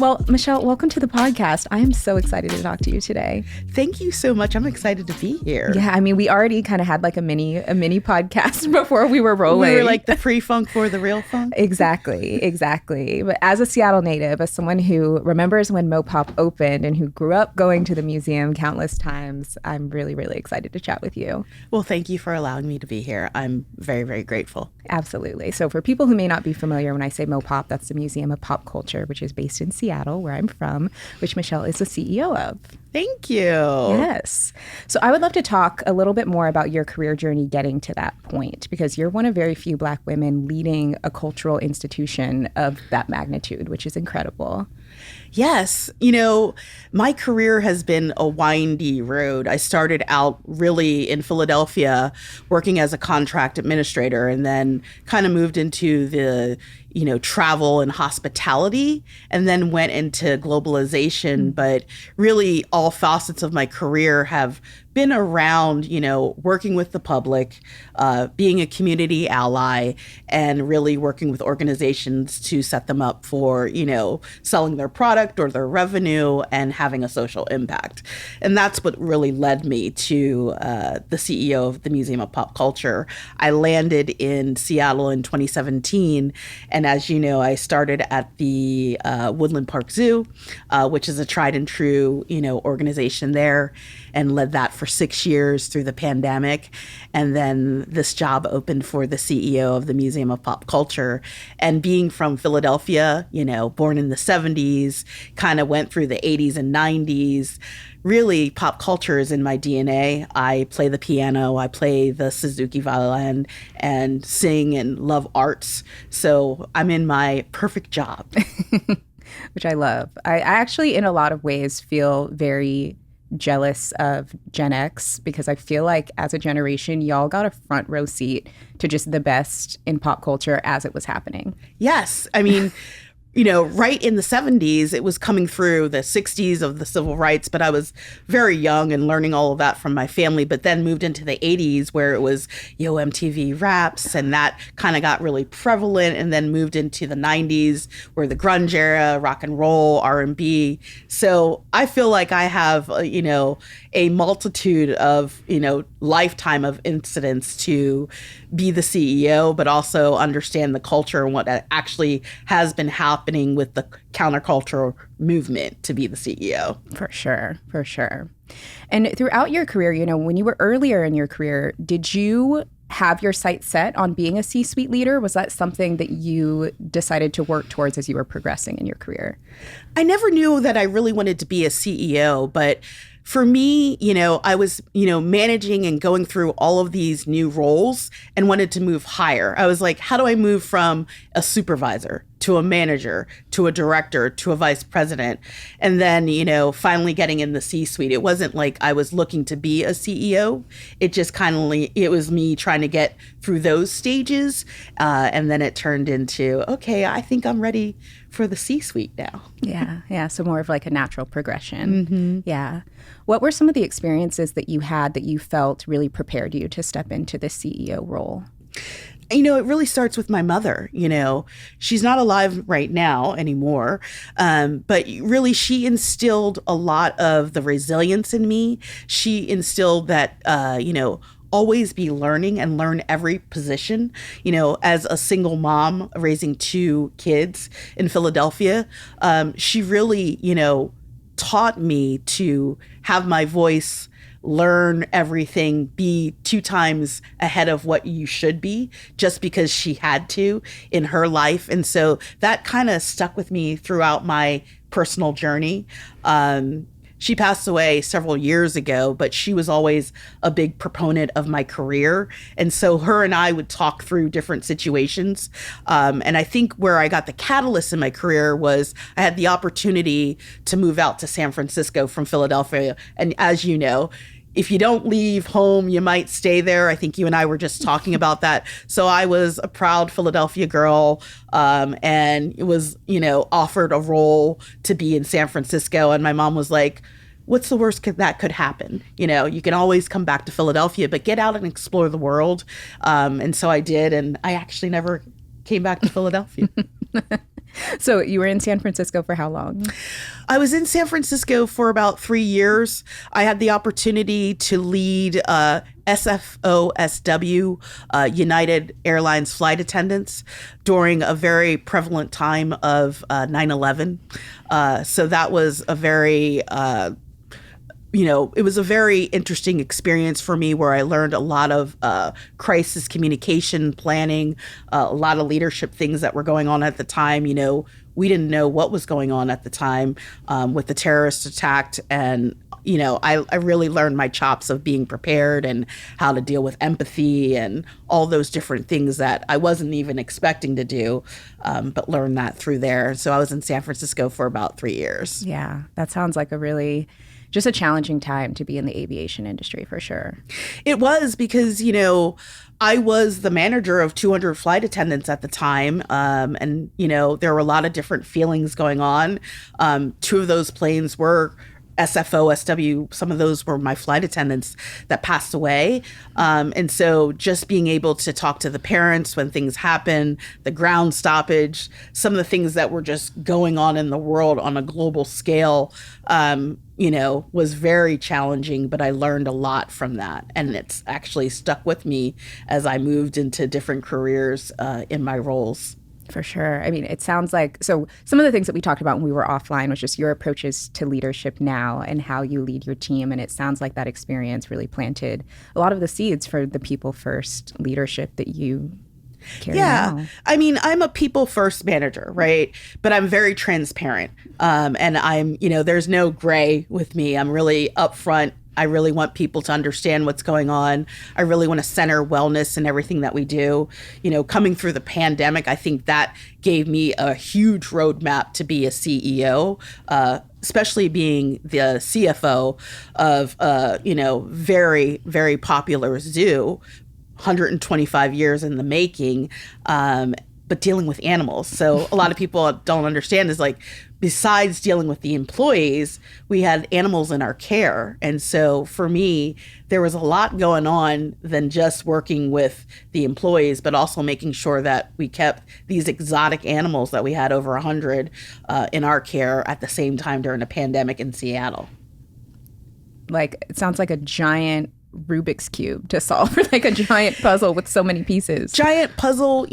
Well, Michele, welcome to the podcast. I am so excited to talk to you today. Thank you so much. I'm excited to be here. Yeah, I mean, we already kind of had like a mini podcast before we were rolling. We were like the pre-funk for the real funk. Exactly. But as a Seattle native, as someone who remembers when MoPOP opened and who grew up going to the museum countless times, I'm really, really excited to chat with you. Well, thank you for allowing me to be here. I'm very, very grateful. Absolutely. So for people who may not be familiar, when I say MoPOP, that's the Museum of Pop Culture, which is based in Seattle, where I'm from, which Michele is the CEO of. Thank you. Yes. So I would love to talk a little bit more about your career journey getting to that point, because you're one of very few Black women leading a cultural institution of that magnitude, which is incredible. Yes. My career has been a windy road. I started out really in Philadelphia working as a contract administrator and then kind of moved into the travel and hospitality, and then went into globalization. But really all facets of my career have been around, working with the public, being a community ally, and really working with organizations to set them up for, selling their product or their revenue and having a social impact. And that's what really led me to the CEO of the Museum of Pop Culture. I landed in Seattle in 2017. And as you know, I started at the Woodland Park Zoo, which is a tried and true, organization there, and led that for 6 years through the pandemic. And then this job opened for the CEO of the Museum of Pop Culture. And being from Philadelphia, born in the 70s, kind of went through the 80s and 90s. Really, pop culture is in my DNA. I play the piano, I play the Suzuki violin, and sing and love arts. So I'm in my perfect job. Which I love. I actually, in a lot of ways, feel very jealous of Gen X, because I feel like as a generation, y'all got a front row seat to just the best in pop culture as it was happening. Yes. I mean, right in the 70s, it was coming through the 60s of the civil rights, but I was very young and learning all of that from my family, but then moved into the 80s where it was, MTV Raps, and that kind of got really prevalent, and then moved into the 90s where the grunge era, rock and roll, R&B. So I feel like I have, a multitude of, lifetime of incidents to be the CEO, but also understand the culture and what actually has been happening with the countercultural movement to be the CEO. For sure. And throughout your career, when you were earlier in your career, did you have your sights set on being a C-suite leader? Was that something that you decided to work towards as you were progressing in your career? I never knew that I really wanted to be a CEO, but for me, I was, managing and going through all of these new roles and wanted to move higher. I was like, how do I move from a supervisor to a manager, to a director, to a vice president? And then, finally getting in the C-suite. It wasn't like I was looking to be a CEO. It just it was me trying to get through those stages. And then it turned into, okay, I think I'm ready for the C-suite now. Yeah. So more of like a natural progression. Mm-hmm. Yeah. What were some of the experiences that you had that you felt really prepared you to step into the CEO role? It really starts with my mother. She's not alive right now anymore. But really, she instilled a lot of the resilience in me. She instilled that, always be learning and learn every position. As a single mom raising 2 kids in Philadelphia, she really, taught me to have my voice, learn everything, be 2 times ahead of what you should be, just because she had to in her life. And so that kind of stuck with me throughout my personal journey. She passed away several years ago, but she was always a big proponent of my career. And so her and I would talk through different situations. And I think where I got the catalyst in my career was I had the opportunity to move out to San Francisco from Philadelphia. And as you know, if you don't leave home, you might stay there. I think you and I were just talking about that. So I was a proud Philadelphia girl, and was, offered a role to be in San Francisco. And my mom was like, what's the worst that could happen? You can always come back to Philadelphia, but get out and explore the world. And so I did. And I actually never came back to Philadelphia. So you were in San Francisco for how long? I was in San Francisco for about 3 years. I had the opportunity to lead SFOSW, United Airlines flight attendants, during a very prevalent time of 9/11. So that was a very it was a very interesting experience for me where I learned a lot of crisis communication planning, a lot of leadership things that were going on at the time. We didn't know what was going on at the time with the terrorist attack. And, I really learned my chops of being prepared and how to deal with empathy and all those different things that I wasn't even expecting to do, but learned that through there. So I was in San Francisco for about 3 years. Yeah, that sounds like just a challenging time to be in the aviation industry for sure. It was because, I was the manager of 200 flight attendants at the time. And, there were a lot of different feelings going on. Two of those planes were SFO, SW, some of those were my flight attendants that passed away. And so just being able to talk to the parents when things happen, the ground stoppage, some of the things that were just going on in the world on a global scale, was very challenging, but I learned a lot from that. And it's actually stuck with me as I moved into different careers in my roles. For sure. I mean, it sounds like, so some of the things that we talked about when we were offline was just your approaches to leadership now and how you lead your team. And it sounds like that experience really planted a lot of the seeds for the people first leadership that you carry now. I mean, I'm a people first manager, right? But I'm very transparent. And I'm, there's no gray with me. I'm really upfront. I really want people to understand what's going on. I really want to center wellness in everything that we do. Coming through the pandemic, I think that gave me a huge roadmap to be a CEO, especially being the CFO of, very, very popular zoo, 125 years in the making, but dealing with animals. So a lot of people don't understand is like, besides dealing with the employees, we had animals in our care. And so for me, there was a lot going on than just working with the employees, but also making sure that we kept these exotic animals that we had over 100 in our care at the same time during a pandemic in Seattle. It sounds like a giant Rubik's Cube to solve, like a giant puzzle with so many pieces. Giant puzzle,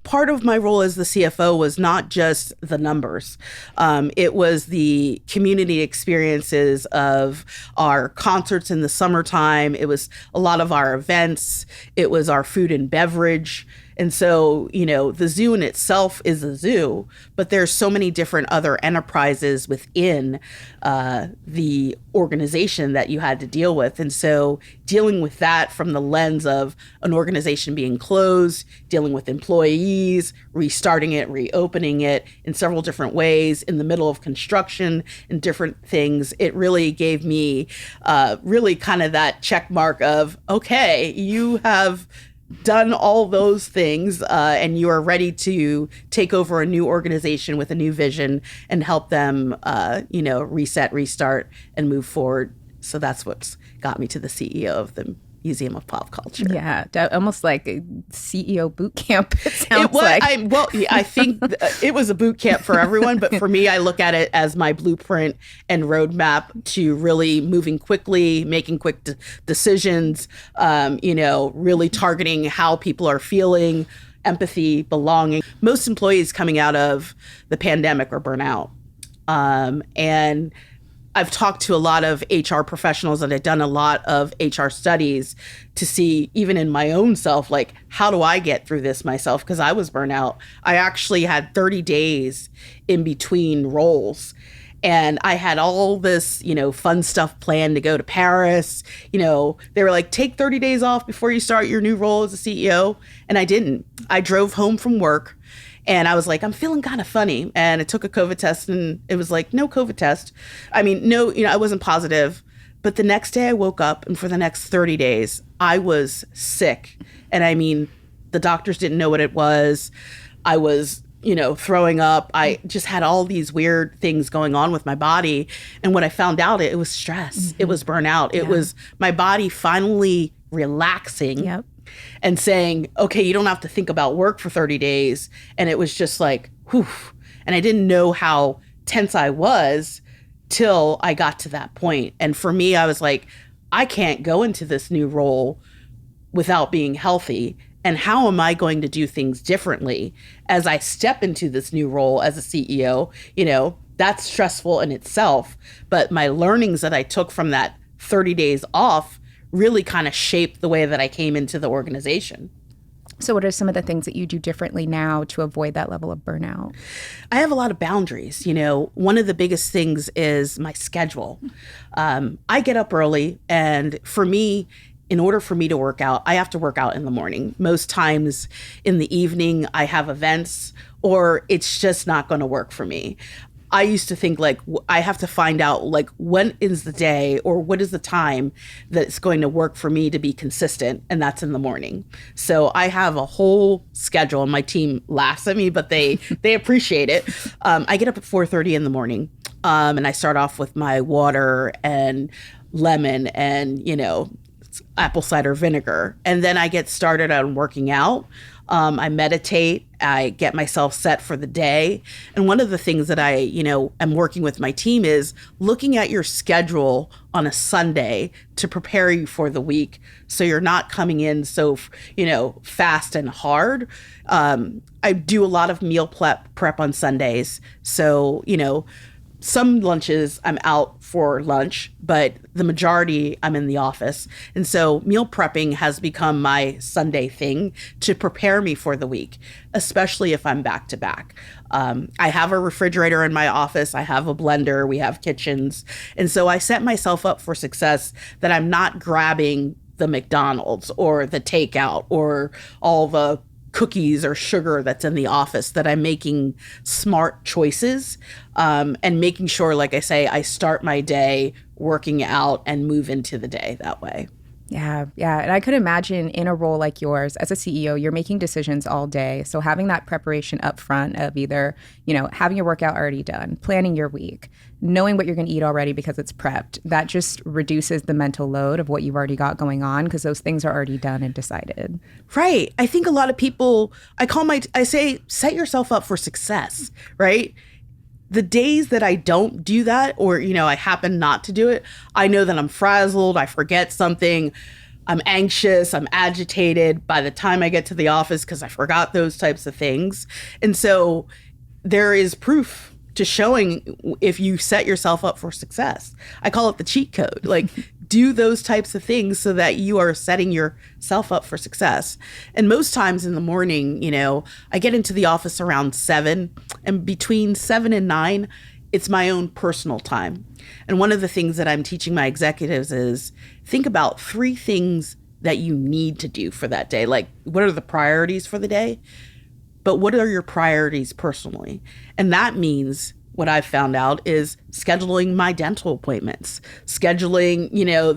part of my role as the CFO was not just the numbers. It was the community experiences of our concerts in the summertime. It was a lot of our events. It was our food and beverage. And so, the zoo in itself is a zoo, but there's so many different other enterprises within the organization that you had to deal with. And so dealing with that from the lens of an organization being closed, dealing with employees, restarting it, reopening it in several different ways in the middle of construction and different things, it really gave me really kind of that check mark of, okay, you have done all those things and you are ready to take over a new organization with a new vision and help them, reset, restart, and move forward. So that's what's got me to the CEO of the Museum of Pop Culture. Yeah, almost like a CEO boot camp. It sounds like. I think it was a boot camp for everyone, but for me, I look at it as my blueprint and roadmap to really moving quickly, making quick decisions, really targeting how people are feeling, empathy, belonging. Most employees coming out of the pandemic are burnout. And I've talked to a lot of HR professionals and I've done a lot of HR studies to see, even in my own self, like, how do I get through this myself? Because I was burnt out. I actually had 30 days in between roles. And I had all this, fun stuff planned to go to Paris. They were like, take 30 days off before you start your new role as a CEO. And I didn't. I drove home from work. And I was like, I'm feeling kind of funny. And I took a COVID test and it was like, no COVID test. I mean, no, I wasn't positive. But the next day I woke up and for the next 30 days, I was sick. And I mean, the doctors didn't know what it was. I was, throwing up. I just had all these weird things going on with my body. And when I found out, it was stress. Mm-hmm. It was burnout. It was my body finally relaxing. Yep. And saying, okay, you don't have to think about work for 30 days. And it was just like, whew, And I didn't know how tense I was till I got to that point. And for me, I was like, I can't go into this new role without being healthy. And how am I going to do things differently as I step into this new role as a CEO? That's stressful in itself. But my learnings that I took from that 30 days off really kind of shaped the way that I came into the organization. So what are some of the things that you do differently now to avoid that level of burnout? I have a lot of boundaries. One of the biggest things is my schedule. I get up early, and for me, in order for me to work out, I have to work out in the morning. Most times in the evening, I have events, or it's just not going to work for me. I used to think like I have to find out like when is the day or what is the time that's going to work for me to be consistent, and that's in the morning. So I have a whole schedule, and my team laughs at me, but they appreciate it. I get up at 4:30 in the morning, and I start off with my water and lemon and apple cider vinegar, and then I get started on working out. I meditate, I get myself set for the day. And one of the things that I, am working with my team is looking at your schedule on a Sunday to prepare you for the week. So you're not coming in so, fast and hard. I do a lot of meal prep on Sundays. So, some lunches I'm out for lunch, but the majority I'm in the office. And so meal prepping has become my Sunday thing to prepare me for the week, especially if I'm back to back. I have a refrigerator in my office. I have a blender. We have kitchens. And so I set myself up for success that I'm not grabbing the McDonald's or the takeout or all the cookies or sugar that's in the office, that I'm making smart choices and making sure, like I say, I start my day working out and move into the day that way. Yeah. And I could imagine in a role like yours as a CEO, you're making decisions all day. So having that preparation up front of either, having your workout already done, planning your week, knowing what you're going to eat already because it's prepped, that just reduces the mental load of what you've already got going on because those things are already done and decided. Right. I think a lot of people, I say, set yourself up for success, right? The days that I don't do that, or, I happen not to do it, I know that I'm frazzled, I forget something, I'm anxious, I'm agitated by the time I get to the office because I forgot those types of things. And so there is proof to showing if you set yourself up for success. I call it the cheat code. Like, do those types of things so that you are setting yourself up for success. And most times in the morning, I get into the office around 7, and between 7 and 9, it's my own personal time. And one of the things that I'm teaching my executives is think about 3 things that you need to do for that day. Like, what are the priorities for the day? But what are your priorities personally? And that means, what I've found out is scheduling my dental appointments, scheduling,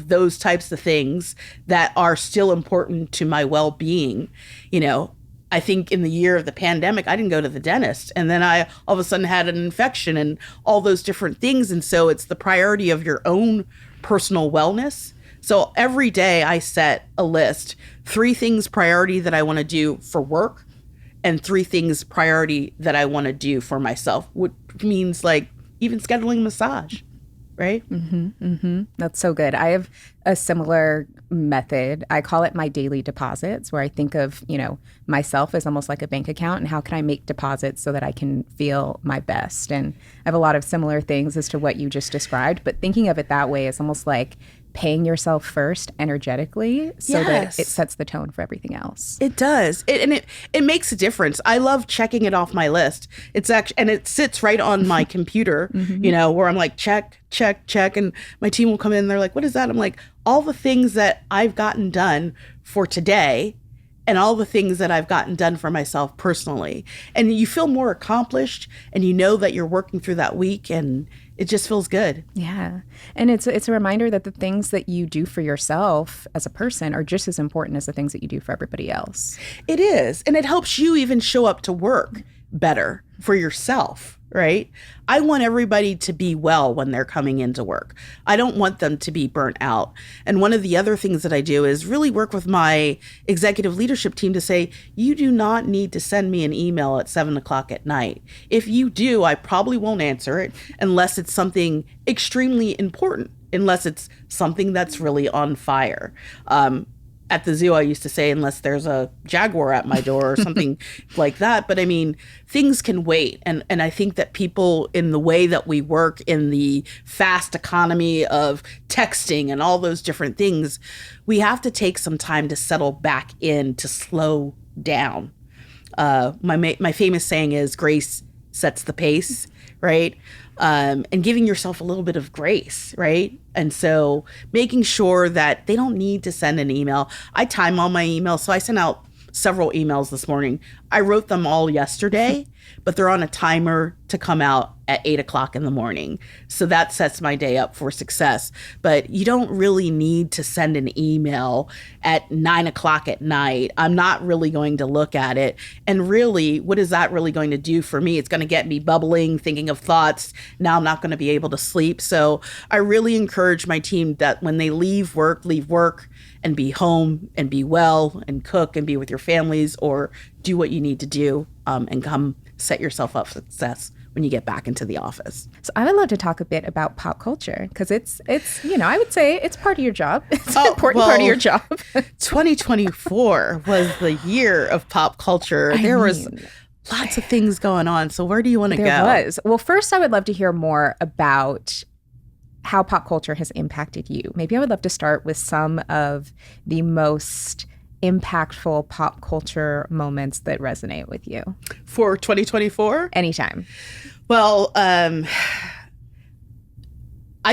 those types of things that are still important to my well-being. I think in the year of the pandemic, I didn't go to the dentist, and then I all of a sudden had an infection and all those different things. And so it's the priority of your own personal wellness. So every day I set a list, 3 things priority that I want to do for work, and 3 things priority that I want to do for myself, which means like even scheduling massage, right? That's so good. I have a similar method. I call it my daily deposits, where I think of, myself as almost like a bank account, and how can I make deposits so that I can feel my best? And I have a lot of similar things as to what you just described, but thinking of it that way is almost like paying yourself first energetically so that it sets the tone for everything else. It does. It makes a difference. I love checking it off my list. It's actually, and it sits right on my computer, where I'm like, check, and my team will come in and they're like, what is that? I'm like, all the things that I've gotten done for today and all the things that I've gotten done for myself personally. And you feel more accomplished, and you know that you're working through that week, and it just feels good. Yeah. And it's a reminder that the things that you do for yourself as a person are just as important as the things that you do for everybody else. It is. And it helps you even show up to work better for yourself, right? I want everybody to be well when they're coming into work. I don't want them to be burnt out. And one of the other things that I do is really work with my executive leadership team to say, you do not need to send me an email at 7 o'clock at night. If you do, I probably won't answer it unless it's something extremely important, unless it's something that's really on fire. At the zoo, I used to say, unless there's a jaguar at my door or something like that. But I mean, things can wait. And I think that people, in the way that we work in the fast economy of texting and all those different things, we have to take some time to settle back in, to slow down. My famous saying is, grace sets the pace, right? And giving yourself a little bit of grace, right? And so making sure that they don't need to send an email. I time all my emails. So I sent out several emails this morning. I wrote them all yesterday, but they're on a timer to come out at 8 o'clock in the morning. So that sets my day up for success. But you don't really need to send an email at 9 o'clock at night. I'm not really going to look at it. And really, what is that really going to do for me? It's going to get me bubbling, thinking of thoughts. Now I'm not going to be able to sleep. So I really encourage my team that when they leave work and be home and be well and cook and be with your families or do what you need to do, and come set yourself up for success when you get back into the office. So I would love to talk a bit about pop culture, because it's I would say it's part of your job. It's an important part of your job. 2024 was the year of pop culture. There was lots of things going on. So where do you want to go? There was. Well, first I would love to hear more about how pop culture has impacted you. Maybe I would love to start with some of the most impactful pop culture moments that resonate with you. For 2024? Anytime. Well, I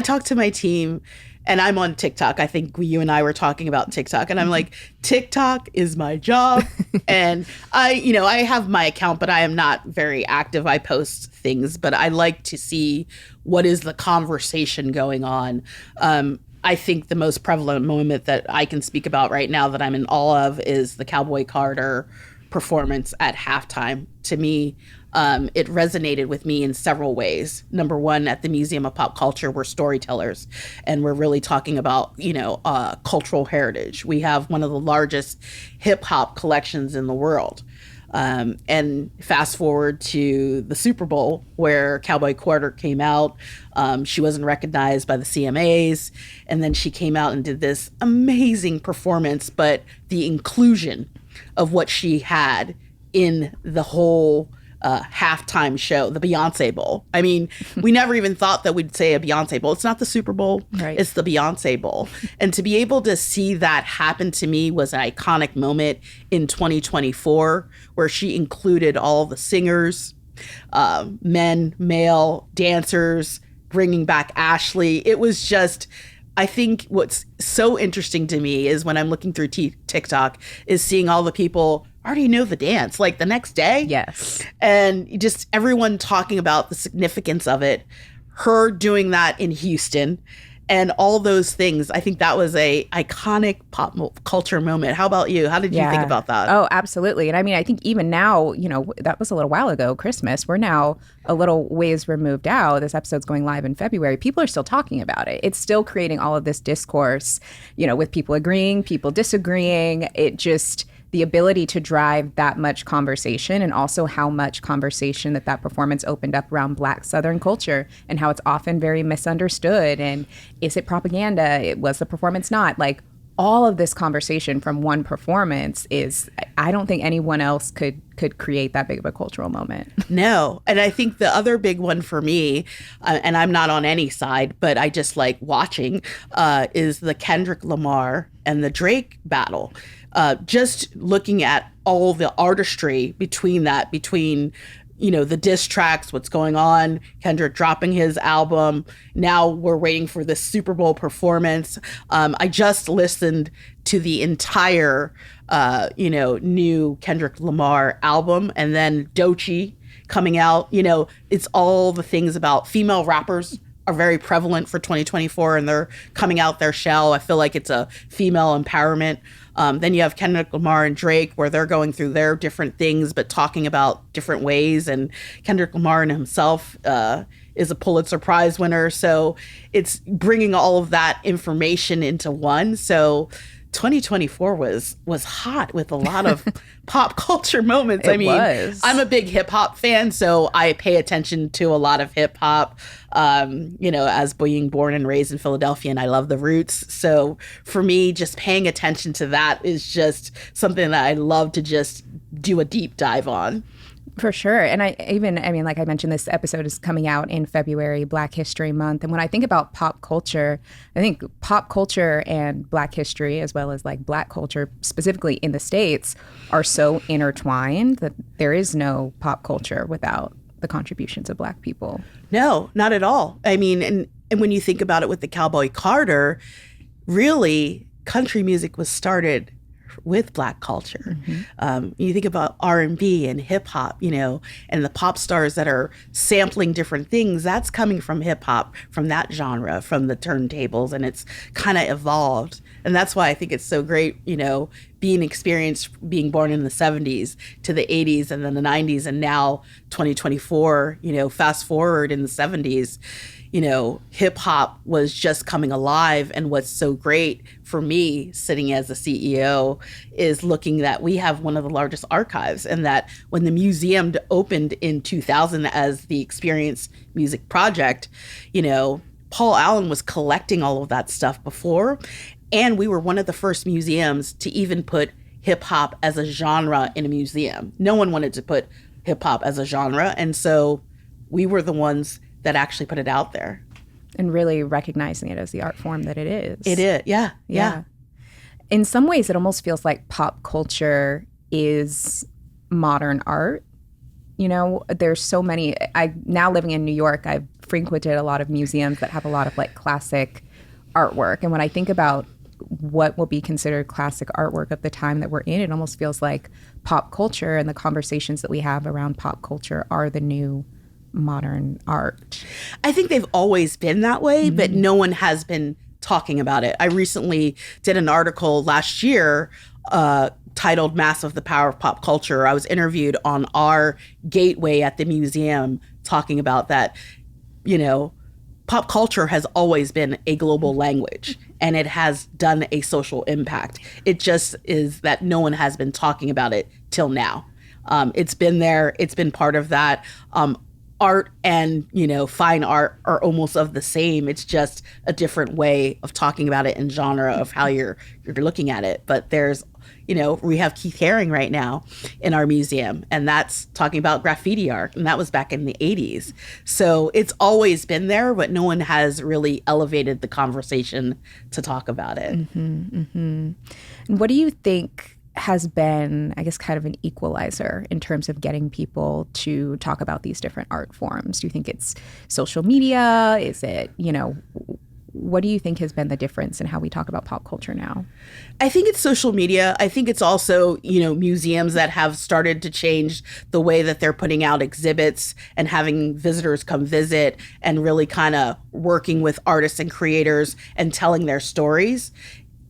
talked to my team, and I'm on TikTok. I think you and I were talking about TikTok, and I'm like, TikTok is my job. And I have my account, but I am not very active. I post things, but I like to see what is the conversation going on. I think the most prevalent moment that I can speak about right now that I'm in awe of is the Cowboy Carter performance at halftime. To me, it resonated with me in several ways. Number one, at the Museum of Pop Culture, we're storytellers, and we're really talking about, cultural heritage. We have one of the largest hip hop collections in the world. And fast forward to the Super Bowl, where Cowboy Carter came out. She wasn't recognized by the CMAs. And then she came out and did this amazing performance. But the inclusion of what she had in the whole halftime show, the Beyonce Bowl. I mean, we never even thought that we'd say a Beyonce Bowl. It's not the Super Bowl. Right. It's the Beyonce Bowl. And to be able to see that happen to me was an iconic moment in 2024, where she included all the singers, men, male, dancers, bringing back Ashley. It was just, I think what's so interesting to me is when I'm looking through TikTok is seeing all the people already know the dance like the next day. Yes. And just everyone talking about the significance of it, her doing that in Houston and all those things. I think that was a iconic pop culture moment. How about you? How did you think about that? Oh, absolutely. And I mean, I think even now, that was a little while ago, Christmas. We're now a little ways removed out. This episode's going live in February. People are still talking about it. It's still creating all of this discourse, with people agreeing, people disagreeing. It just, the ability to drive that much conversation, and also how much conversation that performance opened up around Black Southern culture and how it's often very misunderstood. And is it propaganda? Was the performance not? Like, all of this conversation from one performance is, I don't think anyone else could create that big of a cultural moment. No. And I think the other big one for me, and I'm not on any side, but I just like watching, is the Kendrick Lamar and the Drake battle. Just looking at all the artistry between the diss tracks, what's going on, Kendrick dropping his album. Now we're waiting for this Super Bowl performance. I just listened to the entire, new Kendrick Lamar album, and then Doechii coming out. It's all the things about female rappers are very prevalent for 2024, and they're coming out their shell. I feel like it's a female empowerment. Then you have Kendrick Lamar and Drake, where they're going through their different things, but talking about different ways. And Kendrick Lamar in himself is a Pulitzer Prize winner. So it's bringing all of that information into one. So 2024 was hot with a lot of pop culture moments. I'm a big hip hop fan, so I pay attention to a lot of hip hop, as being born and raised in Philadelphia, and I love the roots. So for me, just paying attention to that is just something that I love to just do a deep dive on. For sure. And like I mentioned, this episode is coming out in February, Black History Month. And when I think about pop culture, I think pop culture and Black history, as well as like Black culture, specifically in the States, are so intertwined that there is no pop culture without the contributions of Black people. No, not at all. I mean, and when you think about it with the Cowboy Carter, really, country music was started with Black culture. You think about R&B and hip hop, and the pop stars that are sampling different things, that's coming from hip hop, from that genre, from the turntables, and it's kind of evolved. And that's why I think it's so great, being experienced, being born in the 70s to the 80s and then the 90s, and now 2024, fast forward in the 70s, hip hop was just coming alive. And what's so great for me sitting as a CEO is looking that we have one of the largest archives, and that when the museum opened in 2000 as the Experience Music Project, Paul Allen was collecting all of that stuff before. And we were one of the first museums to even put hip hop as a genre in a museum. No one wanted to put hip hop as a genre. And so we were the ones that actually put it out there. And really recognizing it as the art form that it is. It is, yeah. In some ways, it almost feels like pop culture is modern art. There's so many. Now living in New York, I've frequented a lot of museums that have a lot of like classic artwork. And when I think about what will be considered classic artwork of the time that we're in, it almost feels like pop culture and the conversations that we have around pop culture are the new modern art. I think they've always been that way, but no one has been talking about it. I recently did an article last year titled Massive: The Power of Pop Culture. I was interviewed on our gateway at the museum talking about that, pop culture has always been a global language, and it has done a social impact. It just is that no one has been talking about it till now. It's been there. It's been part of that. Art and, fine art are almost of the same. It's just a different way of talking about it and genre of how you're looking at it. But there's, we have Keith Haring right now in our museum, and that's talking about graffiti art, and that was back in the 80s. So it's always been there, but no one has really elevated the conversation to talk about it. And what do you think has been, I guess, kind of an equalizer in terms of getting people to talk about these different art forms? Do you think it's social media? Is it, what do you think has been the difference in how we talk about pop culture now? I think it's social media. I think it's also, museums that have started to change the way that they're putting out exhibits and having visitors come visit and really kind of working with artists and creators and telling their stories.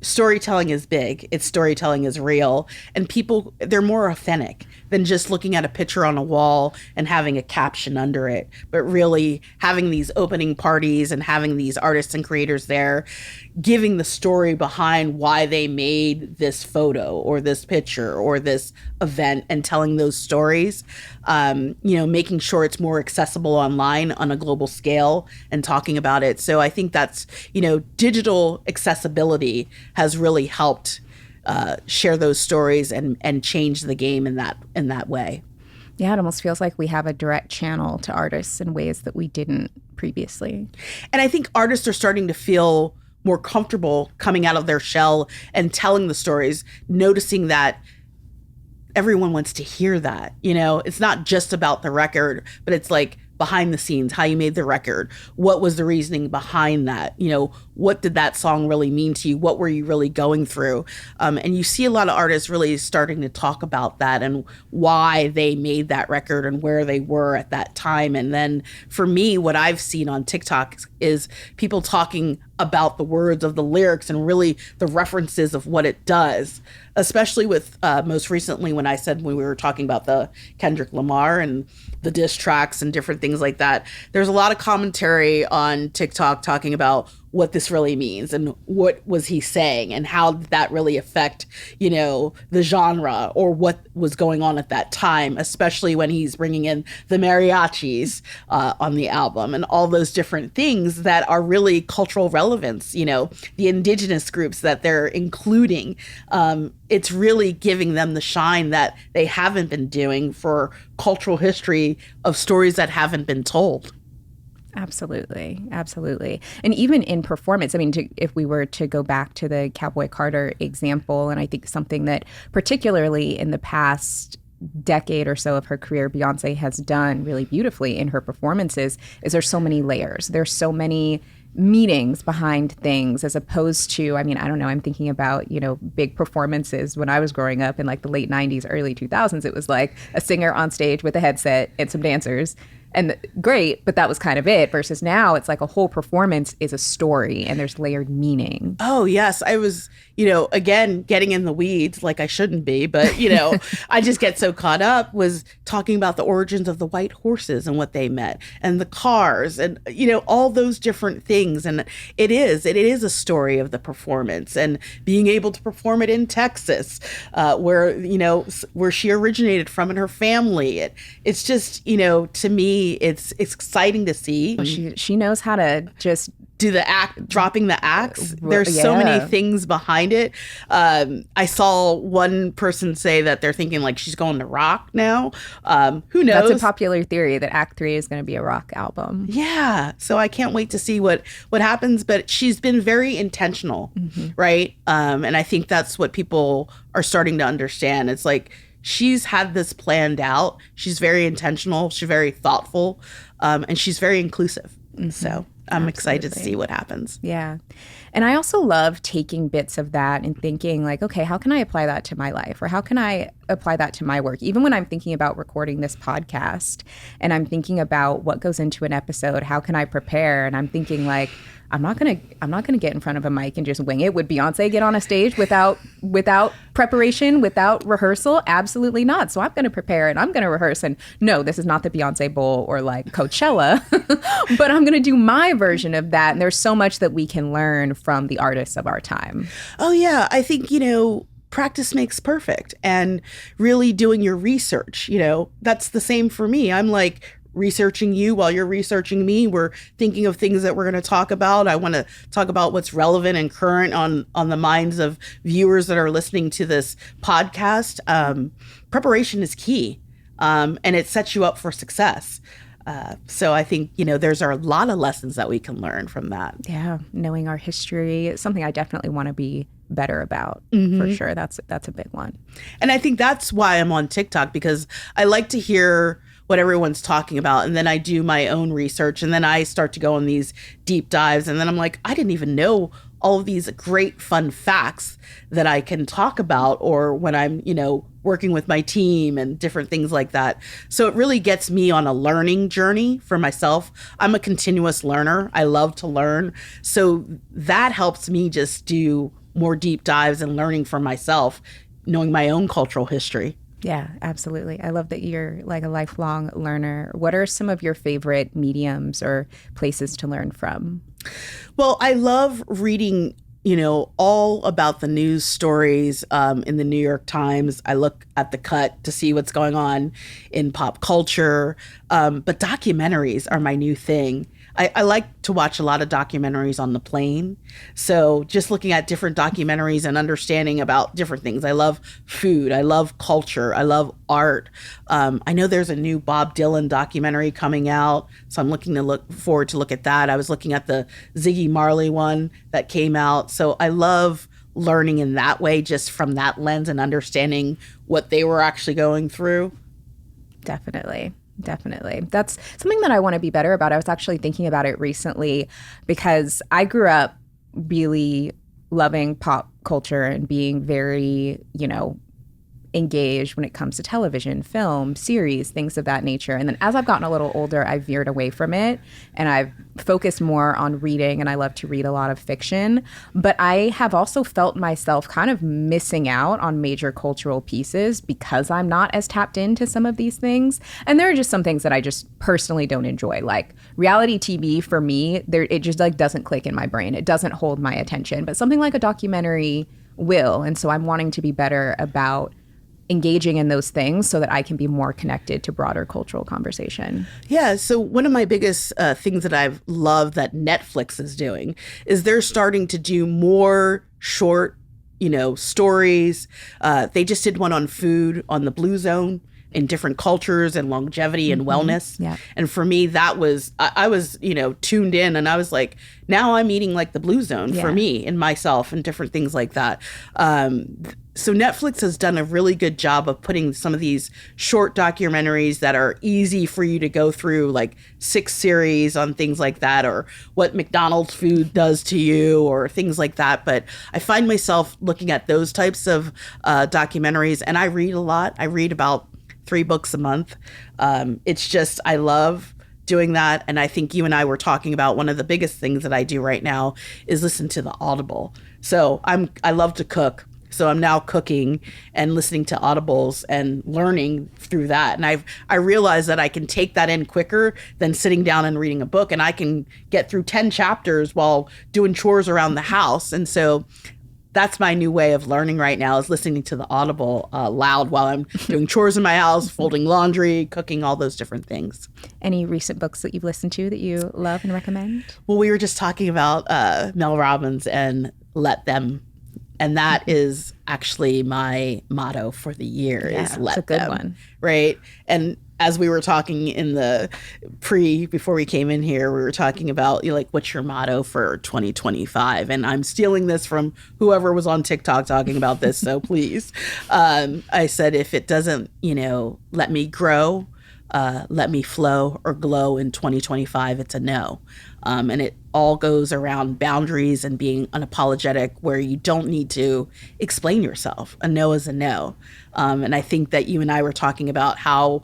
Storytelling is big. Storytelling is real. And people, they're more authentic than just looking at a picture on a wall and having a caption under it, but really having these opening parties and having these artists and creators there, giving the story behind why they made this photo or this picture or this event and telling those stories, making sure it's more accessible online on a global scale and talking about it. So I think that's, digital accessibility has really helped share those stories and change the game in that way. Yeah, it almost feels like we have a direct channel to artists in ways that we didn't previously. And I think artists are starting to feel more comfortable coming out of their shell and telling the stories, noticing that everyone wants to hear that. It's not just about the record, but it's like behind the scenes, how you made the record, what was the reasoning behind that, what did that song really mean to you, what were you really going through, and you see a lot of artists really starting to talk about that and why they made that record and where they were at that time. And then for me, what I've seen on TikTok is people talking about the words of the lyrics and really the references of what it does, especially with most recently when we were talking about the Kendrick Lamar and the diss tracks and different things like that. There's a lot of commentary on TikTok talking about what this really means and what was he saying and how did that really affect, the genre or what was going on at that time, especially when he's bringing in the mariachis on the album and all those different things that are really cultural relevance, the indigenous groups that they're including. It's really giving them the shine that they haven't been doing for cultural history of stories that haven't been told. Absolutely. Absolutely. And even in performance, if we were to go back to the Cowboy Carter example, and I think something that particularly in the past decade or so of her career, Beyonce has done really beautifully in her performances is there's so many layers. There's so many meanings behind things as opposed to, I don't know, I'm thinking about, big performances when I was growing up in like the late 90s, early 2000s. It was like a singer on stage with a headset and some dancers. And great, but that was kind of it. Versus now, it's like a whole performance is a story and there's layered meaning. Oh, yes. I was, again, getting in the weeds like I shouldn't be. But, I just get so caught up was talking about the origins of the white horses and what they meant and the cars and, all those different things. And it is a story of the performance and being able to perform it in Texas, where she originated from and her family. It's just, to me, it's exciting to see. Well, she knows how to just do the act, dropping the axe. There's so many things behind it. I saw one person say that they're thinking like she's going to rock now. Who knows? That's a popular theory that Act 3 is going to be a rock album. Yeah. So I can't wait to see what happens. But she's been very intentional, right? And I think that's what people are starting to understand. It's like, she's had this planned out. She's very intentional. She's very thoughtful. And she's very inclusive. So I'm excited to see what happens. Yeah. And I also love taking bits of that and thinking like, okay, how can I apply that to my life? Or how can I apply that to my work? Even when I'm thinking about recording this podcast and I'm thinking about what goes into an episode, how can I prepare? And I'm thinking like, I'm not gonna get in front of a mic and just wing it. Would Beyonce get on a stage without preparation, without rehearsal? Absolutely not. So I'm gonna prepare and I'm gonna rehearse. And no, this is not the Beyonce Bowl or like Coachella, but I'm gonna do my version of that. And there's so much that we can learn from the artists of our time. Oh yeah, I think practice makes perfect, and really doing your research. That's the same for me. I'm like researching you while you're researching me. We're thinking of things that we're going to talk about. I want to talk about what's relevant and current on the minds of viewers that are listening to this podcast. Preparation is key, and it sets you up for success. So I think, there's a lot of lessons that we can learn from that. Yeah. Knowing our history is something I definitely want to be better about for sure. That's a big one. And I think that's why I'm on TikTok, because I like to hear what everyone's talking about. And then I do my own research, and then I start to go on these deep dives. And then I'm like, I didn't even know all of these great fun facts that I can talk about, or when I'm, working with my team and different things like that. So it really gets me on a learning journey for myself. I'm a continuous learner. I love to learn. So that helps me just do more deep dives and learning for myself, knowing my own cultural history. Yeah, absolutely. I love that you're like a lifelong learner. What are some of your favorite mediums or places to learn from? Well, I love reading, all about the news stories in the New York Times. I look at the Cut to see what's going on in pop culture. But documentaries are my new thing. I like to watch a lot of documentaries on the plane. So just looking at different documentaries and understanding about different things. I love food. I love culture. I love art. I know there's a new Bob Dylan documentary coming out, so I'm look forward to look at that. I was looking at the Ziggy Marley one that came out. So I love learning in that way, just from that lens and understanding what they were actually going through. Definitely. Definitely. That's something that I want to be better about. I was actually thinking about it recently because I grew up really loving pop culture and being very, engaged when it comes to television, film, series, things of that nature. And then as I've gotten a little older, I've veered away from it and I've focused more on reading, and I love to read a lot of fiction. But I have also felt myself kind of missing out on major cultural pieces because I'm not as tapped into some of these things. And there are just some things that I just personally don't enjoy. Like reality TV for me, it just like doesn't click in my brain. It doesn't hold my attention. But something like a documentary will. And so I'm wanting to be better about engaging in those things so that I can be more connected to broader cultural conversation. Yeah. So one of my biggest things that I've loved that Netflix is doing is they're starting to do more short, stories. They just did one on food on the Blue Zone in different cultures and longevity and wellness. Yeah. And for me, that was, I was, tuned in, and I was like, now I'm eating like the Blue Zone for me and myself and different things like that. So Netflix has done a really good job of putting some of these short documentaries that are easy for you to go through, like 6 series on things like that, or what McDonald's food does to you, or things like that. But I find myself looking at those types of documentaries, and I read a lot. I read about 3 books a month. It's just, I love doing that. And I think you and I were talking about one of the biggest things that I do right now is listen to the Audible. So I love to cook. So I'm now cooking and listening to audibles and learning through that. And I realized that I can take that in quicker than sitting down and reading a book. And I can get through 10 chapters while doing chores around the house. And so that's my new way of learning right now, is listening to the Audible loud while I'm doing chores in my house, folding laundry, cooking, all those different things. Any recent books that you've listened to that you love and recommend? Well, we were just talking about Mel Robbins and Let Them. And that is actually my motto for the year, is let them. That's a good one. Right. And as we were talking in the before we came in here, we were talking about, what's your motto for 2025? And I'm stealing this from whoever was on TikTok talking about this. So please, I said, if it doesn't, let me grow, let me flow or glow in 2025, it's a no. And it all goes around boundaries and being unapologetic, where you don't need to explain yourself. A no is a no. And I think that you and I were talking about how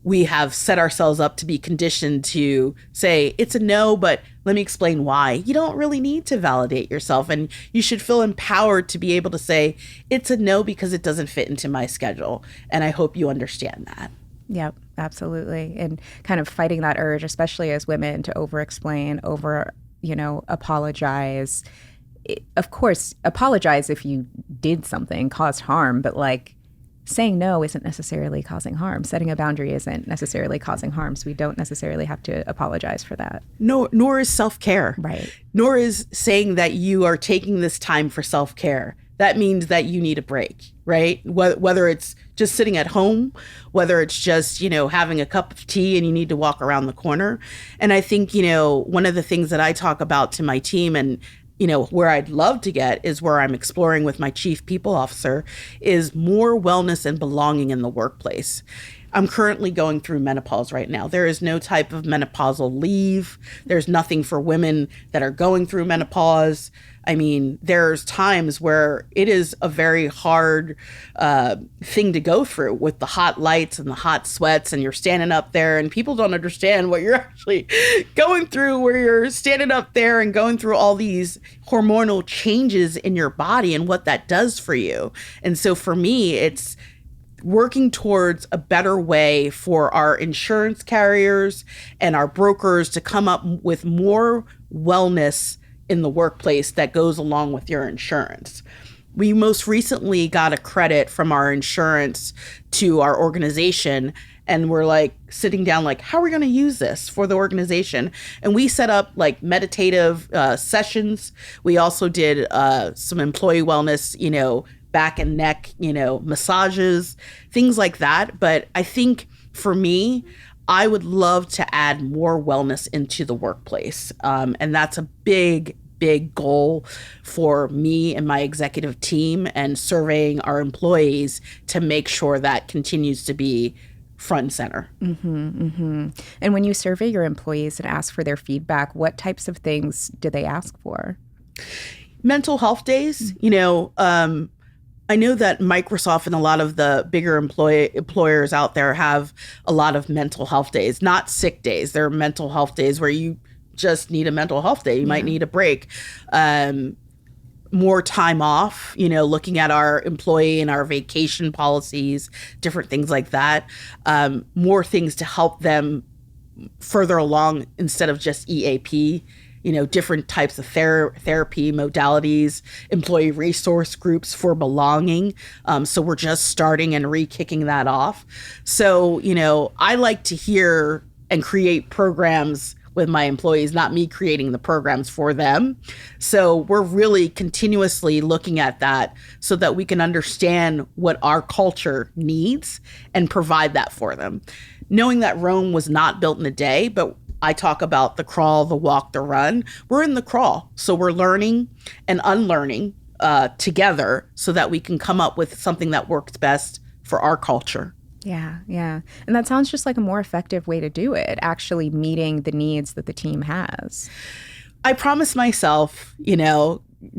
we have set ourselves up to be conditioned to say, it's a no, but let me explain why. You don't really need to validate yourself, and you should feel empowered to be able to say, it's a no because it doesn't fit into my schedule. And I hope you understand that. Yep, absolutely. And kind of fighting that urge, especially as women, to over-explain, apologize. Of course, apologize if you did something, caused harm, but saying no isn't necessarily causing harm. Setting a boundary isn't necessarily causing harm. So we don't necessarily have to apologize for that. No, nor is self-care. Right. Nor is saying that you are taking this time for self-care. That means that you need a break, right? Whether it's just sitting at home, whether it's just, having a cup of tea and you need to walk around the corner. And I think, one of the things that I talk about to my team, and where I'd love to get, is where I'm exploring with my chief people officer, is more wellness and belonging in the workplace. I'm currently going through menopause right now. There is no type of menopausal leave. There's nothing for women that are going through menopause. I mean, there's times where it is a very hard thing to go through with the hot lights and the hot sweats, and you're standing up there and people don't understand what you're actually going through, where you're standing up there and going through all these hormonal changes in your body and what that does for you. And so for me, it's working towards a better way for our insurance carriers and our brokers to come up with more wellness in the workplace that goes along with your insurance. We most recently got a credit from our insurance to our organization, and we're sitting down, how are we going to use this for the organization? And we set up meditative sessions. We also did some employee wellness, back and neck, massages, things like that. But I think for me, I would love to add more wellness into the workplace. And that's a big goal for me and my executive team, and surveying our employees to make sure that continues to be front and center. And when you survey your employees and ask for their feedback, what types of things do they ask for? Mental health days, I know that Microsoft and a lot of the bigger employers out there have a lot of mental health days, not sick days. There are mental health days where you just need a mental health day. You might need a break. More time off, looking at our employee and our vacation policies, different things like that. More things to help them further along instead of just EAP. Different types of therapy modalities, employee resource groups for belonging. So we're just starting and re-kicking that off. So, I like to hear and create programs with my employees, not me creating the programs for them. So we're really continuously looking at that so that we can understand what our culture needs and provide that for them. Knowing that Rome was not built in a day, but I talk about the crawl, the walk, the run. We're in the crawl. So we're learning and unlearning together so that we can come up with something that works best for our culture. Yeah. And that sounds just like a more effective way to do it, actually meeting the needs that the team has. I promised myself,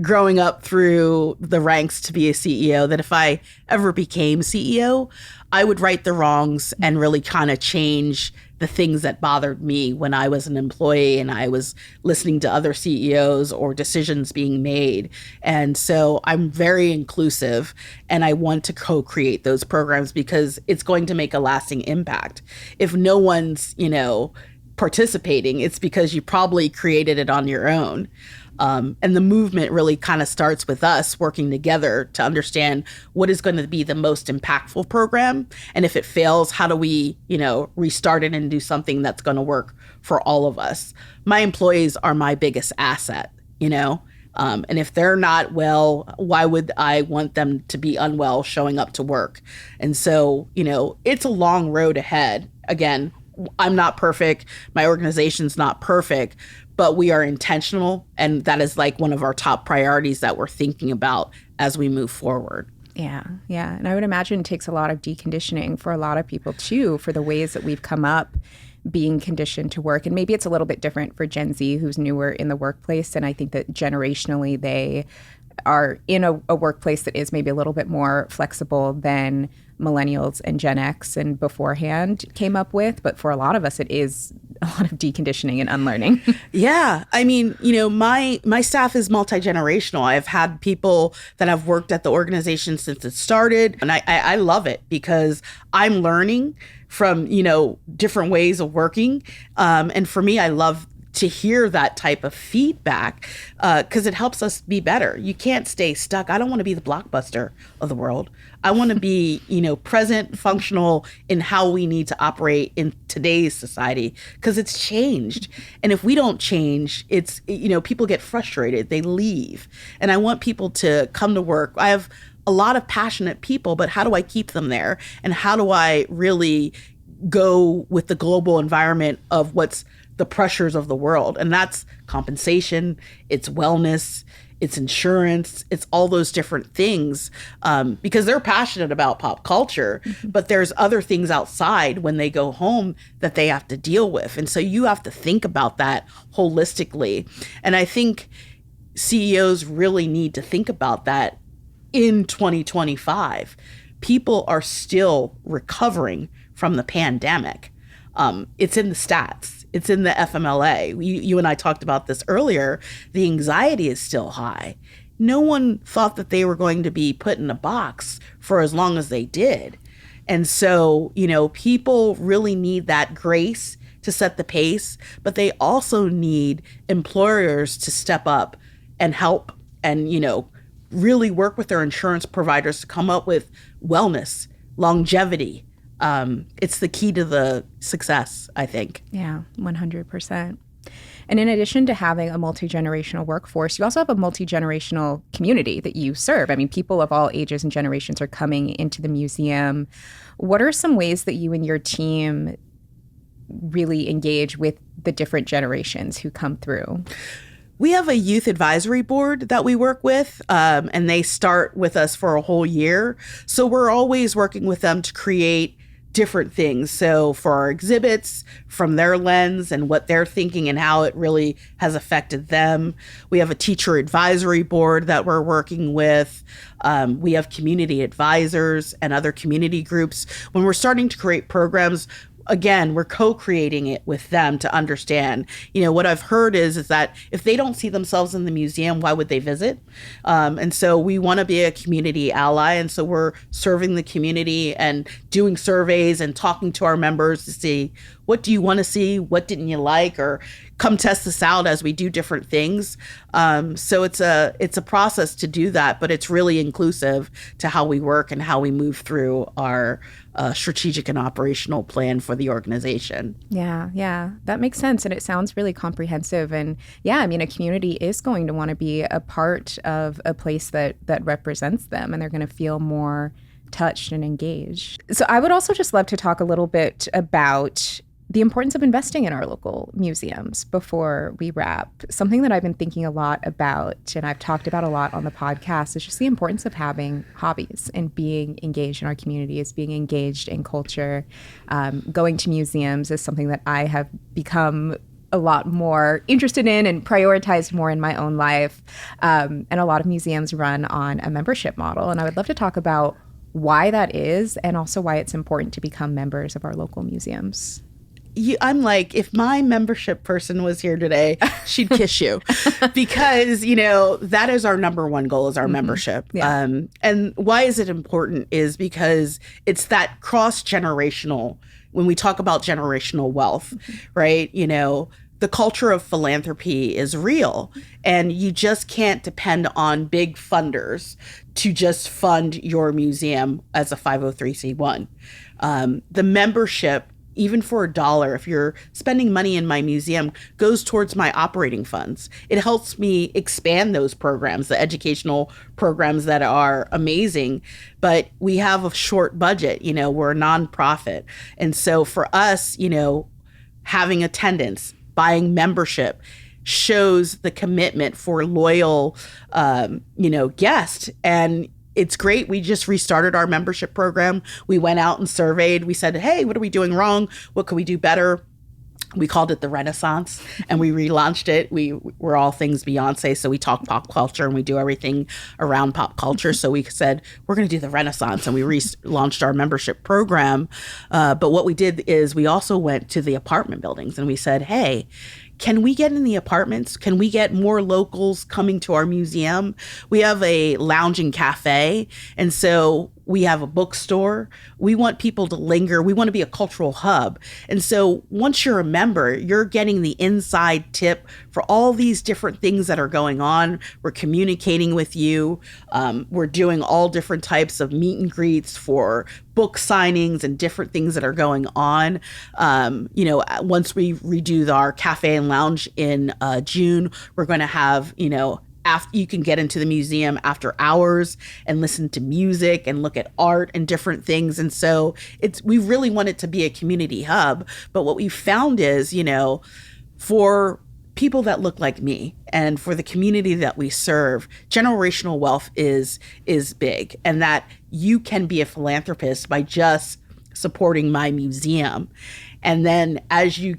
growing up through the ranks to be a CEO, that if I ever became CEO, I would right the wrongs and really kind of change the things that bothered me when I was an employee and I was listening to other CEOs or decisions being made. And so I'm very inclusive and I want to co-create those programs because it's going to make a lasting impact. If no one's, participating, it's because you probably created it on your own. And the movement really kind of starts with us working together to understand what is going to be the most impactful program. And if it fails, how do we, restart it and do something that's going to work for all of us? My employees are my biggest asset, and if they're not well, why would I want them to be unwell showing up to work? And so, it's a long road ahead. Again, I'm not perfect. My organization's not perfect, but we are intentional. And that is like one of our top priorities that we're thinking about as we move forward. Yeah. And I would imagine it takes a lot of deconditioning for a lot of people too, for the ways that we've come up being conditioned to work. And maybe it's a little bit different for Gen Z who's newer in the workplace. And I think that generationally they are in a workplace that is maybe a little bit more flexible than millennials and Gen X and beforehand came up with. But for a lot of us, it is a lot of deconditioning and unlearning. Yeah. I mean, my staff is multi-generational. I've had people that have worked at the organization since it started. And I love it because I'm learning from, different ways of working. And for me, I love to hear that type of feedback because it helps us be better. You can't stay stuck. I don't want to be the Blockbuster of the world. I want to be, present, functional in how we need to operate in today's society because it's changed. And if we don't change, it's, people get frustrated. They leave. And I want people to come to work. I have a lot of passionate people, but how do I keep them there? And how do I really go with the global environment of what's the pressures of the world? And that's compensation, it's wellness, it's insurance, it's all those different things because they're passionate about pop culture, but there's other things outside when they go home that they have to deal with. And so you have to think about that holistically. And I think CEOs really need to think about that in 2025. People are still recovering from the pandemic. It's in the stats. It's in the FMLA. You and I talked about this earlier. The anxiety is still high. No one thought that they were going to be put in a box for as long as they did. And so, people really need that grace to set the pace, but they also need employers to step up and help and, really work with their insurance providers to come up with wellness, longevity. It's the key to the success, I think. Yeah, 100%. And in addition to having a multi-generational workforce, you also have a multi-generational community that you serve. I mean, people of all ages and generations are coming into the museum. What are some ways that you and your team really engage with the different generations who come through? We have a youth advisory board that we work with, and they start with us for a whole year. So we're always working with them to create different things. So for our exhibits, from their lens and what they're thinking and how it really has affected them. We have a teacher advisory board that we're working with. We have community advisors and other community groups. When we're starting to create programs, again, we're co-creating it with them to understand. What I've heard is that if they don't see themselves in the museum, why would they visit? And so we want to be a community ally. And so we're serving the community and doing surveys and talking to our members to see, what do you want to see? What didn't you like? Or come test this out as we do different things. So it's a process to do that, but it's really inclusive to how we work and how we move through our strategic and operational plan for the organization. Yeah, that makes sense. And it sounds really comprehensive. And yeah, I mean, a community is going to want to be a part of a place that represents them, and they're going to feel more touched and engaged. So I would also just love to talk a little bit about the importance of investing in our local museums before we wrap. Something that I've been thinking a lot about, and I've talked about a lot on the podcast, is just the importance of having hobbies and being engaged in our communities, being engaged in culture. Going to museums is something that I have become a lot more interested in and prioritized more in my own life. And a lot of museums run on a membership model. And I would love to talk about why that is, and also why it's important to become members of our local museums. I'm like, if my membership person was here today, she'd kiss you, because, that is our number one goal, is our membership. Yeah. And why is it important is because it's that cross-generational, when we talk about generational wealth, right? The culture of philanthropy is real, and you just can't depend on big funders to just fund your museum as a 503c1. The membership, even for $1, if you're spending money in my museum, goes towards my operating funds. It helps me expand those programs, the educational programs that are amazing, but we have a short budget. We're a nonprofit. And so for us, having attendance, buying membership shows the commitment for loyal, guests. And it's great. We just restarted our membership program. We went out and surveyed. We said, hey, what are we doing wrong? What can we do better? We called it the Renaissance, and we relaunched it. We're all things Beyonce, so we talk pop culture and we do everything around pop culture. So we said, we're going to do the Renaissance, and we relaunched our membership program. But what we did is we also went to the apartment buildings, and we said, hey, can we get in the apartments? Can we get more locals coming to our museum? We have a lounging cafe, and so we have a bookstore. We want people to linger. We want to be a cultural hub. And so once you're a member, you're getting the inside tip for all these different things that are going on. We're communicating with you. We're doing all different types of meet and greets for book signings and different things that are going on. Once we redo our cafe and lounge in June, we're going to have, after you can get into the museum after hours and listen to music and look at art and different things. And so we really want it to be a community hub. But what we found is, for people that look like me and for the community that we serve, generational wealth is big, and that you can be a philanthropist by just supporting my museum. And then as you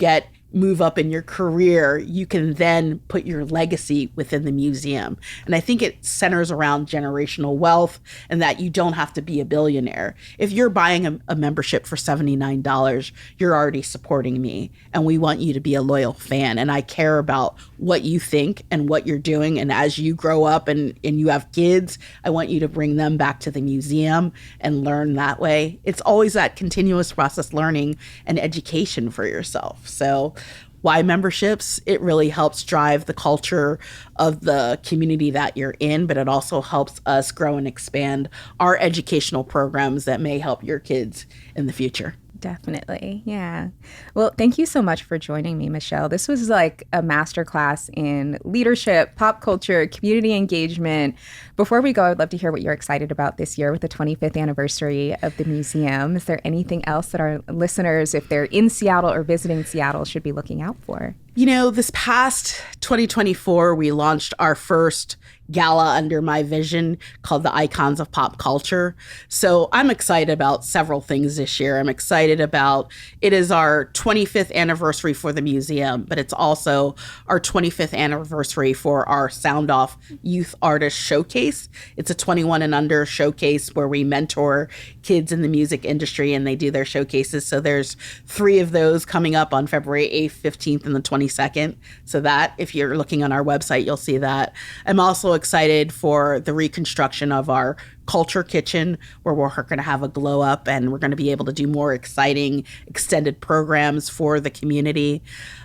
move up in your career, you can then put your legacy within the museum. And I think it centers around generational wealth, and that you don't have to be a billionaire. If you're buying a membership for $79, you're already supporting me, and we want you to be a loyal fan. And I care about what you think and what you're doing. And as you grow up and you have kids, I want you to bring them back to the museum and learn that way. It's always that continuous process learning and education for yourself. So why memberships? It really helps drive the culture of the community that you're in, but it also helps us grow and expand our educational programs that may help your kids in the future. Definitely. Yeah. Well, thank you so much for joining me, Michele. This was like a masterclass in leadership, pop culture, community engagement. Before we go, I'd love to hear what you're excited about this year with the 25th anniversary of the museum. Is there anything else that our listeners, if they're in Seattle or visiting Seattle, should be looking out for? This past 2024, we launched our first gala under my vision called the Icons of Pop Culture. So I'm excited about several things this year. I'm excited about it is our 25th anniversary for the museum, but it's also our 25th anniversary for our Sound Off Youth Artist Showcase. It's a 21 and under showcase where we mentor kids in the music industry and they do their showcases. So there's 3 of those coming up on February 8th, 15th, and the 22nd. So that, if you're looking on our website, you'll see that. I'm also excited for the reconstruction of our Culture Kitchen, where we're going to have a glow up and we're going to be able to do more exciting extended programs for the community.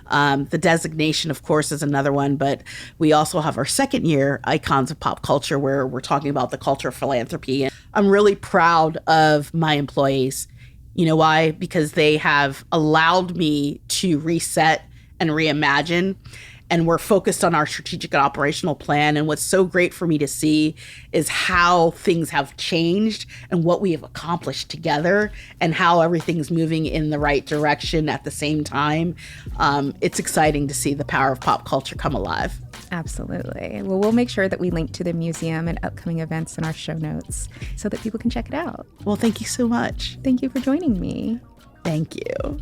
The designation, of course, is another one, but we also have our second year Icons of Pop Culture, where we're talking about the culture of philanthropy. And I'm really proud of my employees. You know why? Because they have allowed me to reset and reimagine. And we're focused on our strategic and operational plan. And what's so great for me to see is how things have changed and what we have accomplished together and how everything's moving in the right direction at the same time. It's exciting to see the power of pop culture come alive. Absolutely. Well, we'll make sure that we link to the museum and upcoming events in our show notes so that people can check it out. Well, thank you so much. Thank you for joining me. Thank you.